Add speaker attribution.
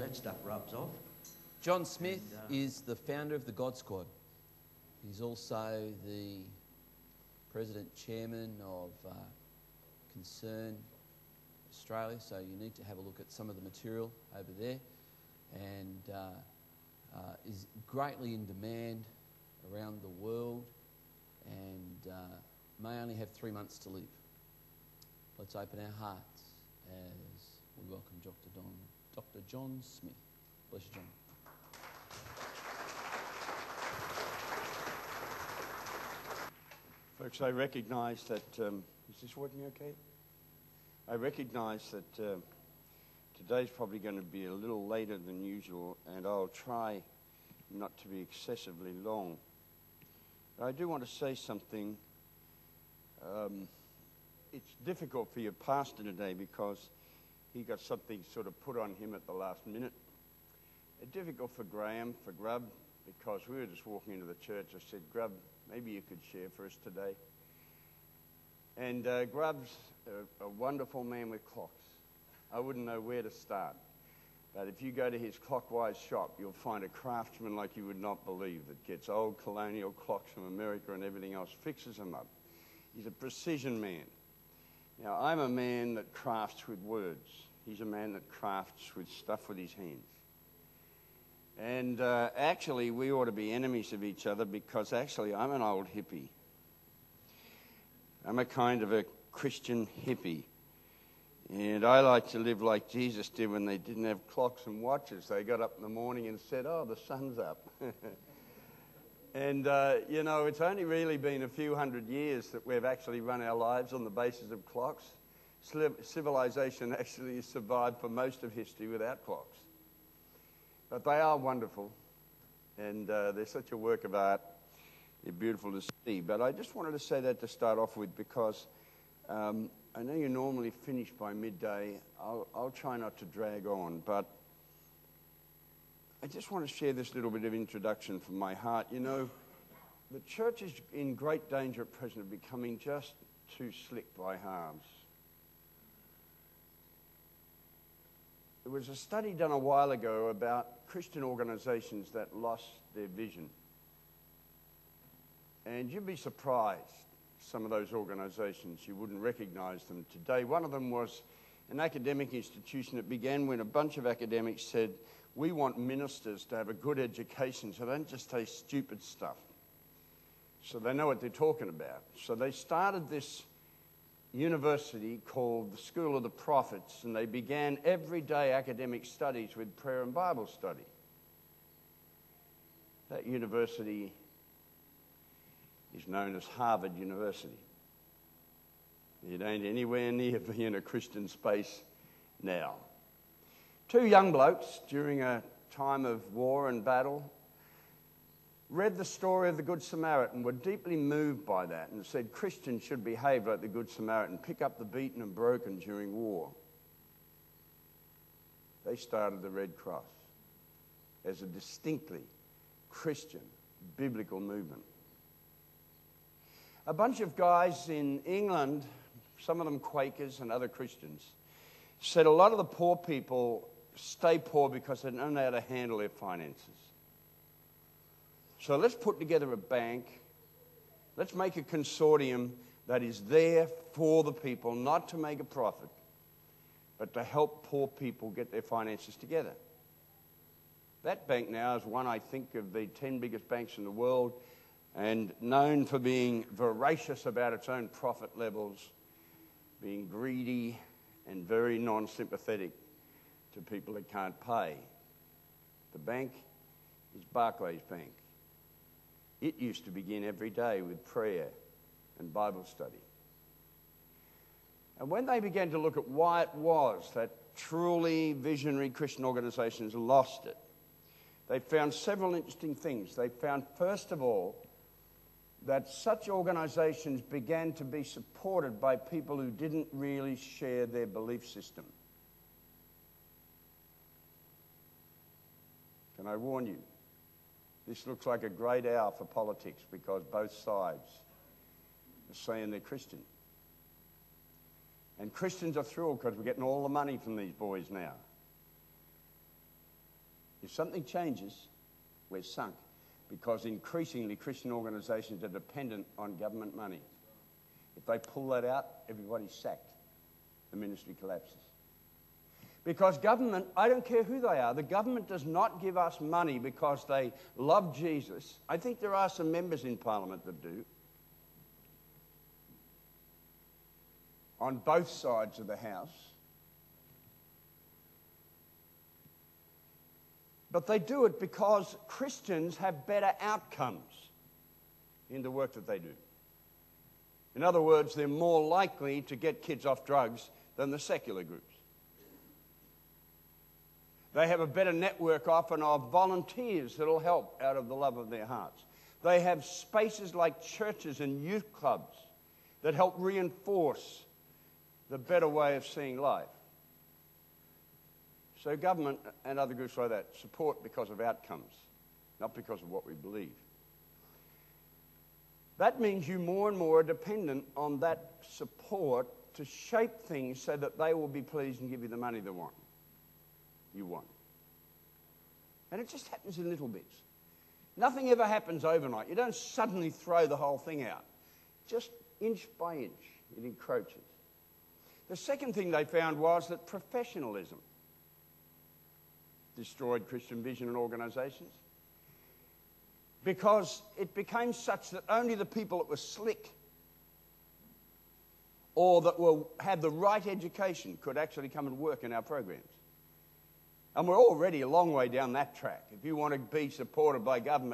Speaker 1: that stuff rubs off.
Speaker 2: John Smith is the founder of the God Squad. He's also the president chairman of Concern Australia, so you need to have a look at some of the material over there, and is greatly in demand around the world, and may only have 3 months to live. Let's open our hearts as we welcome Dr. John Smith. Bless you, John.
Speaker 3: Folks, I recognise that, is this working okay? I recognise that today's probably going to be a little later than usual, and I'll try not to be excessively long. But I do want to say something. It's difficult for your pastor today because he got something sort of put on him at the last minute. It's difficult for Graham, for Grub, because we were just walking into the church. I said, Grub, maybe you could share for us today. And Grub's a wonderful man with clocks. I wouldn't know where to start. But if you go to his Clockwise shop, you'll find a craftsman like you would not believe that gets old colonial clocks from America and everything else, fixes them up. He's a precision man. Now, I'm a man that crafts with words. He's a man that crafts with stuff with his hands. And actually, we ought to be enemies of each other because actually I'm an old hippie. I'm a kind of a Christian hippie. And I like to live like Jesus did when they didn't have clocks and watches. They got up in the morning and said, oh, the sun's up. And, you know, it's only really been a few hundred years that we've actually run our lives on the basis of clocks. Civilization actually has survived for most of history without clocks. But they are wonderful, and they're such a work of art. They're beautiful to see. But I just wanted to say that to start off with because I know you normally finish by midday. I'll try not to drag on, but I just want to share this little bit of introduction from my heart. You know, the church is in great danger at present of becoming just too slick by halves. There was a study done a while ago about Christian organizations that lost their vision. And you'd be surprised, some of those organizations, you wouldn't recognize them today. One of them was an academic institution that began when a bunch of academics said, we want ministers to have a good education so they don't just say stupid stuff. So they know what they're talking about. So they started this university called the School of the Prophets, and they began everyday academic studies with prayer and Bible study. That university is known as Harvard University. It ain't anywhere near being a Christian space now. Two young blokes during a time of war and battle read the story of the Good Samaritan, were deeply moved by that and said Christians should behave like the Good Samaritan, pick up the beaten and broken during war. They started the Red Cross as a distinctly Christian, biblical movement. A bunch of guys in England, some of them Quakers and other Christians, said a lot of the poor people stay poor because they don't know how to handle their finances. So let's put together a bank. Let's make a consortium that is there for the people, not to make a profit, but to help poor people get their finances together. That bank now is one, I think, of the 10 biggest banks in the world and known for being voracious about its own profit levels, being greedy and very non-sympathetic to people that can't pay. The bank is Barclays Bank. It used to begin every day with prayer and Bible study. And when they began to look at why it was that truly visionary Christian organizations lost it, they found several interesting things. They found, first of all, that such organizations began to be supported by people who didn't really share their belief system. Can I warn you? This looks like a great hour for politics because both sides are saying they're Christian. And Christians are thrilled because we're getting all the money from these boys now. If something changes, we're sunk, because increasingly Christian organisations are dependent on government money. If they pull that out, everybody's sacked. The ministry collapses. Because government, I don't care who they are, the government does not give us money because they love Jesus. I think there are some members in Parliament that do, on both sides of the House. But they do it because Christians have better outcomes in the work that they do. In other words, they're more likely to get kids off drugs than the secular groups. They have a better network often of volunteers that will help out of the love of their hearts. They have spaces like churches and youth clubs that help reinforce the better way of seeing life. So government and other groups like that support because of outcomes, not because of what we believe. That means you more and more are dependent on that support to shape things so that they will be pleased and give you the money they want. You want. And it just happens in little bits. Nothing ever happens overnight. You don't suddenly throw the whole thing out. Just inch by inch, it encroaches. The second thing they found was that professionalism destroyed Christian vision and organisations, because it became such that only the people that were slick or that had the right education could actually come and work in our programs. And we're already a long way down that track. If you want to be supported by government,